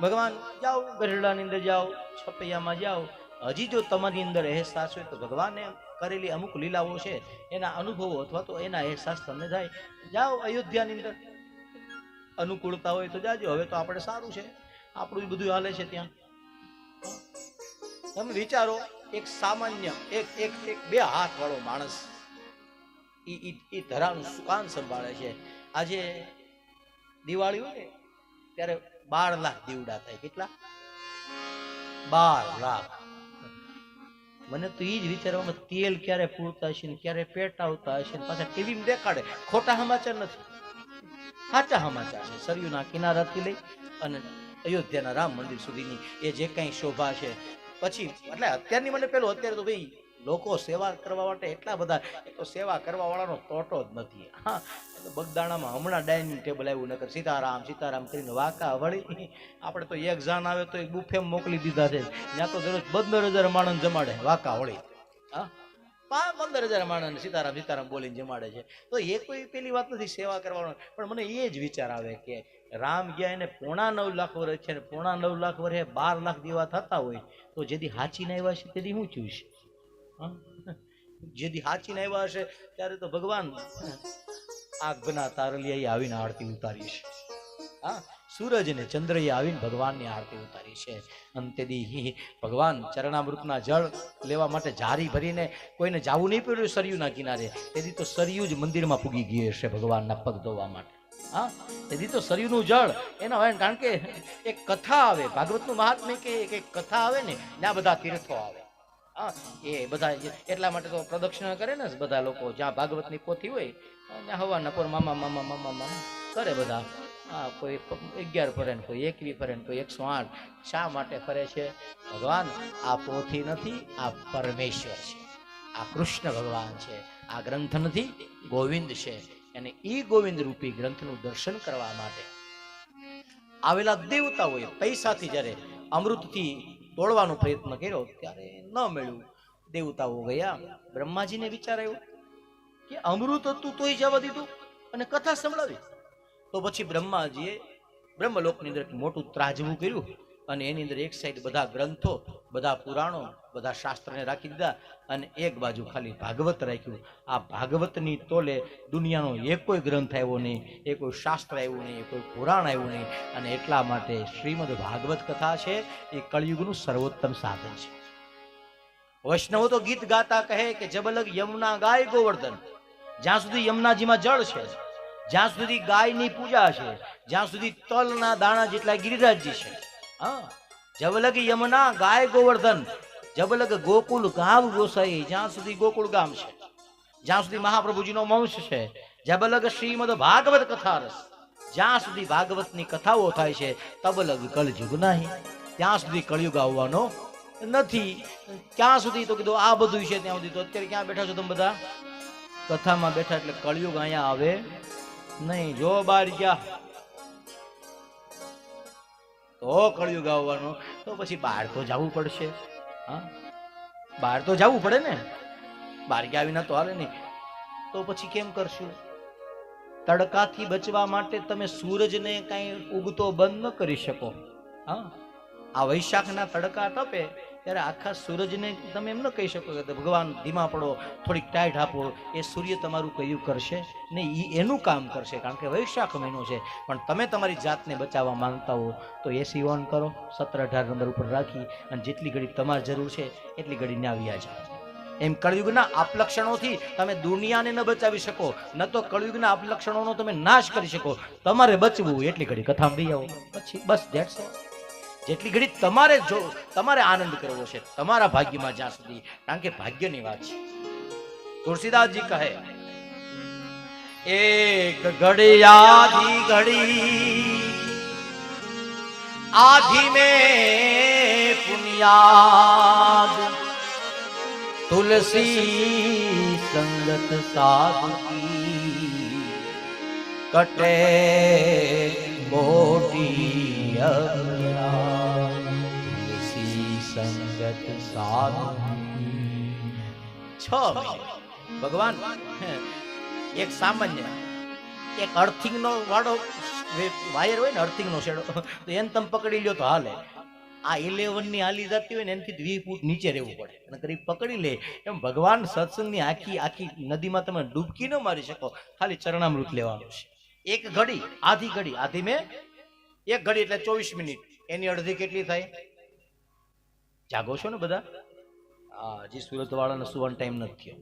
ભગવાન જાઓ ગઢડાની અંદર જાઓ, છપૈયામાં જાઓ, હજી જો તમારી અંદર અહેસાસ હોય તો ભગવાને કરેલી અમુક લીલાઓ છે એના અનુભવો અથવા તો એના અહેસાસ તમને થાય. જાઓ અયોધ્યાની અંદર અનુકૂળતા હોય તો જાજો. હવે તો આપણે સારું છે, આપણું બધું હાલે છે ત્યાં. તમે વિચારો, એક સામાન્ય એક એક એક 2 હાથ વાળો માણસ ઈ ધરાનું સુકાન સંભાળે છે. આજે દિવાળી હોય ને ત્યારે 12 લાખ દીવડા થાય. કેટલા? 12 લાખ. મને તો ઈ જ વિચારવામાં તેલ ક્યારે પૂરતા હશે ને ક્યારે પેટ આવતા હશે. પાછા ટીવી દેખાડે. ખોટા સમાચાર નથી, સાચા સમાચાર છે. સરયુના કિનારાથી લઈ અને અયોધ્યાના રામ મંદિર સુધીની એ જે કઈ શોભા છે. પછી એટલે અત્યારની મને પેલું, અત્યારે તો ભાઈ લોકો સેવા કરવા માટે એટલા બધા, તો સેવા કરવા વાળાનો તોટો જ નથી. હા, બગદાણામાં હમણાં ડાઇનિંગ ટેબલ આવ્યું, નકર સીતારામ સીતારામ કરીને વાકા વળી. આપણે તો એક જાન આવે તો એક બુફે મોકલી દીધા છે. ત્યાં તો દરરોજ 15,000 માણસ જમાડે વાકા વળી. હા, 15,000 માણસ સીતારામ સીતારામ બોલીને જમાડે છે. તો એ કોઈ પેલી વાત નથી સેવા કરવાનો. પણ મને એ જ વિચાર આવે કે રામ ગયા એને 9.5 લાખ વર્ષ છે, 9.5 લાખ વર્ષે 12 લાખ દીવા થતા હોય તો જેથી હાચીને આવ્યા છે તેથી હું થયું છે? જેથી હાચીને આવ્યા હશે ત્યારે તો ભગવાન આગના તારલિયા આવીને આરતી ઉતારી છે. હા, સૂરજ ને ચંદ્રએ આવીને ભગવાનની આરતી ઉતારી છે. અંતેદી ભગવાન ચરણામૃતના જળ લેવા માટે જારી ભરીને કોઈને જાવું નહીં પડ્યું સરયુના કિનારે. તેથી તો સરયુ જ મંદિરમાં પૂગી ગઈ હશે ભગવાનના પગ ધોવા માટે. હા, તેથી તો સરયુનું જળ એના હોય, કારણ કે એક કથા આવે, ભાગવતનું મહાત્મ્ય કે એક કથા આવે ને ત્યાં બધા તીર્થો આવે. હા, એ બધા એટલા માટે તો પ્રદક્ષિણા કરે ને બધા લોકો. જ્યાં ભાગવતની પોથી હોય ત્યાં હવાના પર મામા મામા મામા મામા કરે બધા. હા, કોઈ 11 ફરે ને કોઈ 21 ફરે ને કોઈ 108. શા માટે ફરે છે? ભગવાન આ પોથી નથી, આ પરમેશ્વર છે, આ કૃષ્ણ ભગવાન છે. આ ગ્રંથ નથી, ગોવિંદ છે. અને ઈ ગોવિંદ રૂપી ગ્રંથનું દર્શન કરવા માટે આવેલા દેવતાઓએ પૈસાથી જ્યારે અમૃતથી તોડવાનો પ્રયત્ન કર્યો ત્યારે ન મળ્યું. દેવતાઓ ગયા. બ્રહ્માજીને વિચાર આવ્યો કે અમૃત હતું તોય જવા દીધું અને કથા સંભળાવી. તો પછી બ્રહ્માજીએ બ્રહ્મલોકની અંદર મોટું ત્રાજવું કર્યું અને એની અંદર એક સાઈડ બધા ગ્રંથો, બધા પુરાણો, બધા શાસ્ત્રને રાખી દીધા અને એક બાજુ ખાલી ભાગવત રાખ્યું. આ ભાગવતની તોલે દુનિયાનો એક કોઈ ગ્રંથ આવ્યો નહીં, એ કોઈ શાસ્ત્ર આવ્યું નહીં, કોઈ પુરાણ આવ્યું નહીં. અને એટલા માટે શ્રીમદ ભાગવત કથા છે એ કળિયુગનું સર્વોત્તમ સાધન છે. વૈષ્ણવો તો ગીત ગાતા કહે કે જબલગ યમુના ગાય ગોવર્ધન. જ્યાં સુધી યમુનાજીમાં જળ છે, જ્યાં સુધી ગાયની પૂજા છે, જ્યાં સુધી તલના દાણા જેટલા ગિરિરાજજી છે. હા, જબલગ યમુના ગાય ગોવર્ધન, જબલગ ગોકુલ ગાવ ગોસાઈ. જ્યાં સુધી ગોકુળ ગામ છે, જ્યાં સુધી મહાપ્રભુજીનો વંશ છે, જબલગ શ્રીમદ ભાગવત કથા રસ. જ્યાં સુધી ભાગવતની કથાઓ થાય છે તબલગ કલયુગ નહીં. ત્યાં સુધી કળયુગ આવવાનો નથી. ક્યાં સુધી તો કીધું આ બધું છે ત્યાં સુધી. તો અત્યારે ક્યાં બેઠા છો તમે બધા? કથામાં બેઠા. એટલે કળયુગ અહીંયા આવે નહીં. જો બાર ગયા તો કળયુગ આવવાનો. તો પછી બહાર તો જવું પડશે. હા, બહાર તો જવું પડે ને. બહાર ગયા વિના તો હાલે નહીં. તો પછી કેમ કરશું? તડકાથી બચવા માટે તમે સૂરજને કઈ ઉગતો બંધ ન કરી શકો. હા, આ વૈશાખના તડકા તપે ત્યારે આખા સૂરજને તમે એમ ન કહી શકો કે ભગવાન ધીમા પડો, થોડીક ટાઈટ આપો. એ સૂર્ય તમારું કયું કરશે નહીં, એ એનું કામ કરશે, કારણ કે વૈશાખ મહિનો છે. પણ તમે તમારી જાતને બચાવવા માંગતા હો તો એસી ઓન કરો, 17-18 નંબર ઉપર રાખી અને જેટલી ઘડી તમારી જરૂર છે એટલી ઘડી ને આવ્યા જાઓ. એમ કળયુગના અપલક્ષણોથી તમે દુનિયાને ન બચાવી શકો, ન તો કળયુગના અપલક્ષણોનો તમે નાશ કરી શકો. તમારે બચવું એટલી ઘડી કથામાં બી આવો. પછી બસ ધેટ્સ ઓલ. જેટલી ઘડી તમારે આનંદ કરવો છે તમારા ભાગ્યમાં જ્યાં સુધી, કારણ કે ભાગ્યની વાત છે. તુલસીદાસજી કહે એક ઘડી આધી ઘડી આધી में पुण्याद तुलसी संगत साधु की कटे मोटी तुलसी संगत साधु. 6 મહિને ભગવાન એક સામાન્ય એક અર્થિંગ નો વાળો વાયર હોય ને અર્થિંગ નો શેડો, તો એને તમે પકડી લ્યો તો હાલે. આ 11 ની હાલી જતી હોય ને એનાથી 20 ફૂટ નીચે રહેવું પડે અને કરી પકડી લે. એમ ભગવાન સત્સંગની આખી આખી નદીમાં તમે ડૂબકી ન મારી શકો, ખાલી ચરણામૃત લેવાનું છે. એક ઘડી, આધી મેં એક ઘડી એટલે 24 મિનિટ, એની અડધી કેટલી થાય? જાગો છો ને બધા? હા, હજી સુરત વાળાનો સુવાનો ટાઈમ નથી થયો.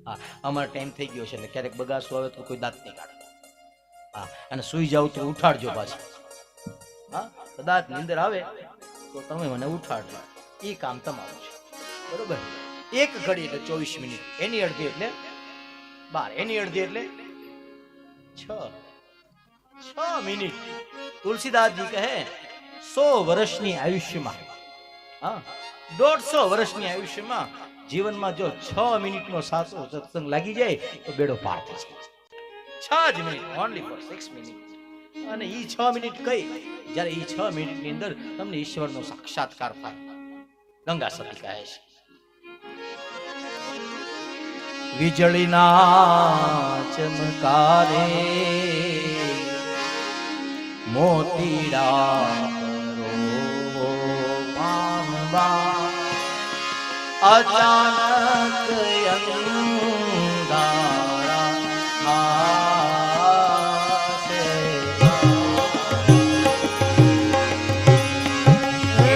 હા, અમારો ટાઈમ થઈ ગયો છે એટલે ક્યારેક બગાસું આવે તો કોઈ દાંત નહીં કાઢે. હા, અને સુઈ જાવ તો ઉઠાડજો પાછી. હા, કદાચ નીંદર આવે તો તમે મને ઉઠાડજો, એ કામ તમારું છે. બરોબર? એક ઘડી એટલે 24 મિનિટ, એની અડધી એટલે 12, એની અડધી એટલે 6 મિનિટ. તુલસીદાસજી કહે 100 વર્ષની આયુષ્યમાં, હા, 150 વર્ષની આયુષ્યમાં જીવનમાં જો 6 મિનિટનો સાચો સત્સંગ લાગી જાય તો બેડો પાર થઈ જાય. 6 જ મિનિટ, ઓનલી ફોર 6 મિનિટ. અને ઈ 6 મિનિટ કઈ? જ્યારે ઈ 6 મિનિટની અંદર તમને ઈશ્વરનો સાક્ષાત્કાર થાય. ગંગા સતી કહે છે વીજળીના ચમકારે મોતીડા પરો માનવા અચાનક અંધારા આશે.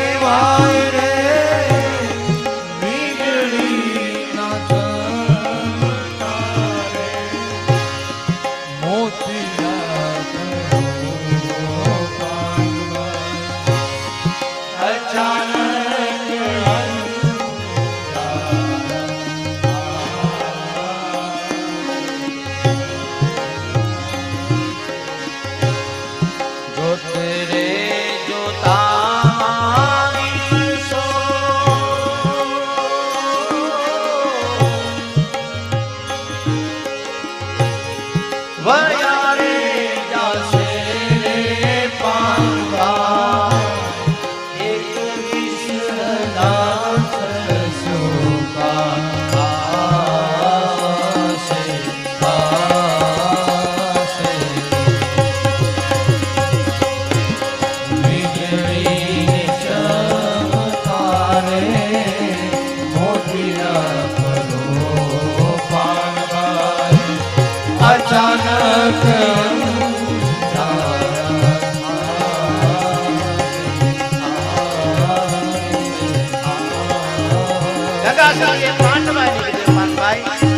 એવાય રે વીજળીના ચમકારે મોતીડા પરો માનવા અચાનક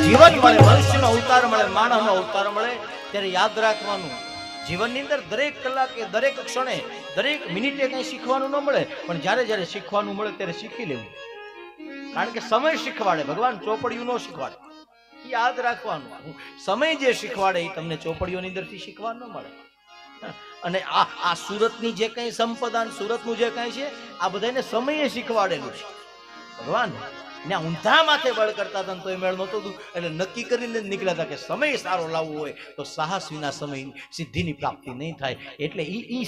જીવન મળે, મનુષ્યનો અવતાર મળે, માનવનો અવતાર મળે ત્યારે યાદ રાખવાનું, જીવનની અંદર દરેક કલાકે, દરેક ક્ષણે, દરેક મિનિટે કઈ શીખવાનું ન મળે, પણ જ્યારે જ્યારે શીખવાનું મળે ત્યારે શીખી લેવું. કારણ કે સમય શીખવાડે, ભગવાન ચોપડીયું ન શીખવાડે. યાદ રાખવાનું, સમય જે શીખવાડે એ તમને ચોપડીઓની અંદરથી શીખવા ન મળે. અને આ સુરતની જે કઈ સંપદા, સુરતનું જે કઈ છે, આ બધાને સમયે શીખવાડેલું છે. ભગવાન ત્યાં ઊંધા માથે બળ કરતા હતા તો એ મેળ નહોતું, એટલે નક્કી કરીને નીકળ્યા હતા કે સમય સારો લાવવો હોય તો સાહસ વિના સમય સિદ્ધિની પ્રાપ્તિ નહીં થાય. એટલે ઈ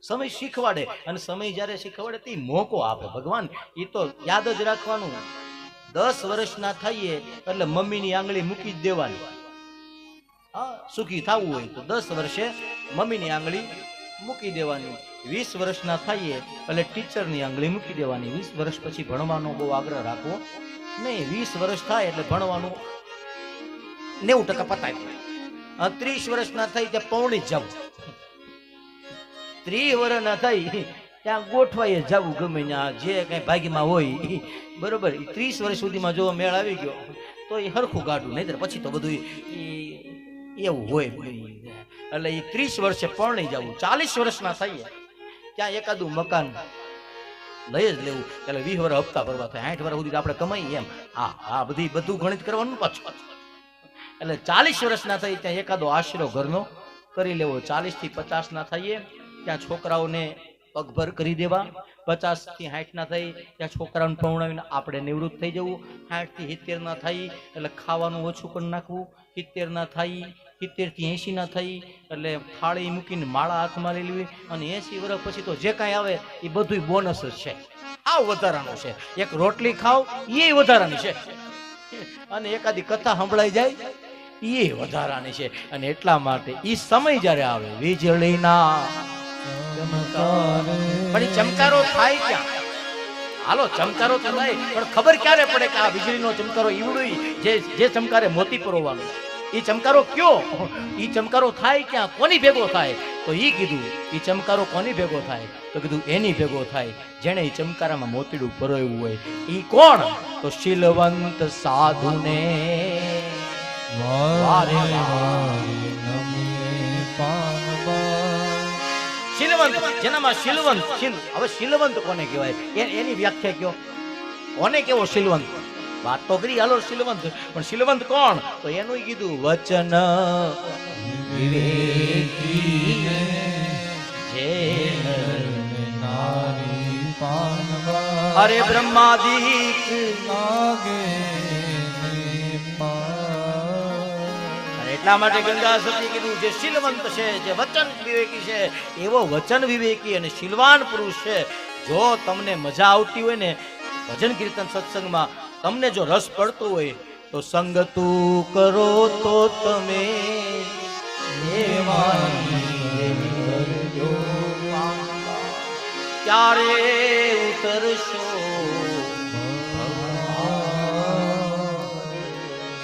સમય શીખવાડે, અને સમય જ્યારે શીખવાડે તે મોકો આપે. ભગવાન એ તો યાદ જ રાખવાનું, 10 વર્ષના થઈએ એટલે મમ્મીની આંગળી મૂકી જ દેવાની. હા, સુખી થવું હોય તો 10 વર્ષે મમ્મીની આંગળી મૂકી દેવાની. 20 વર્ષના થઈએ એટલે ટીચરની આંગળી મૂકી દેવાની. 20 વર્ષ પછી ભણવાનો બહુ આગ્રહ રાખવો નહીં. 20 વર્ષ થાય એટલે ભણવાનું 90% પતાવી. 30 વર્ષના થઈ ત્યાં પૌણી જવું. 30 વર્ષના થઈ ત્યાં ગોઠવાય જવું, ગમે ત્યાં જે કઈ ભાગ્યમાં હોય. બરોબર? 30 વર્ષ સુધીમાં જો મેળ આવી ગયો તો એ હરખું ગાઢું, નહીં પછી તો બધું એવું હોય. એટલે એ 30 વર્ષે પરણી જવું. 40 વર્ષના થઈએ ત્યાં એકાદું મકાન લઈ જ લેવું. એટલે 20 વર્ષ હપ્તા ભરવા થાય, 60 વર્ષ સુધી આપણે કમાઈ એમ. હા, બધું ગણિત કરવાનું પાછું. એટલે 40 વર્ષના થઈ ત્યાં એકાદો આશરો ઘરનો કરી લેવો. 40 થી 50 ના થઈએ ત્યાં છોકરાઓને પગભર કરી દેવા. 50 થી 60 ના થઈ ત્યાં છોકરાઓને પરણાવીને આપણે નિવૃત્ત થઈ જવું. 60 થી 70 ના થઈ એટલે ખાવાનું ઓછું કરી નાખવું. 70 ના થઈ, 70 થી 80 ના થઈ એટલે થાળી મૂકીને માળા હાથમાં લઈ લેવી. અને 80 વર્ષ પછી તો જે કાંઈ આવે એ બધું બોનસ જ છે. આ વધારાનું છે. એક રોટલી ખાવ એ વધારાની છે. અને એકાદી કથા સંભળાઈ જાય એ વધારાની છે. અને એટલા માટે એ સમય જ્યારે આવે વીજળીના પણ એ ચમકારો થાય ક્યાં? હાલો ચમકારો તો થાય પણ ખબર ક્યારે પડે કે આ વીજળીનો ચમકારો ઈવડું જે ચમકારે મોતી પરોવાનું એ ચમકારો કયો? એ ચમકારો થાય ક્યાં? કોની ભેગો થાય? તો ઈ કીધું એ ચમકારો કોની ભેગો થાય? તો કીધું એની ભેગો થાય જેને એ ચમકારામાં મોતીડું પરોવ્યું હોય. ઈ કોણ? તો શીલવંત સાધુને શીલવંત, જેનામાં શીલવંત. હવે શીલવંત કોને કહેવાય એની વ્યાખ્યા કયો. કોને કેવો શીલવંત? વાત તો કરી હાલો શીલવંત, પણ શીલવંત કોણ? તો એનું કીધું વચન વિવેકી અરે બ્રહ્માદિક એટલા માટે ગંગા સતી કીધું જે શીલવંત છે, જે વચન વિવેકી છે, એવો વચન વિવેકી અને શીલવાન પુરુષ છે. જો તમને મજા આવતી હોય ને ભજન કીર્તન સત્સંગમાં, તમને જો રસ પડતો હોય તો સંગ તું કરો તો તમે ક્યારે ઉતરશો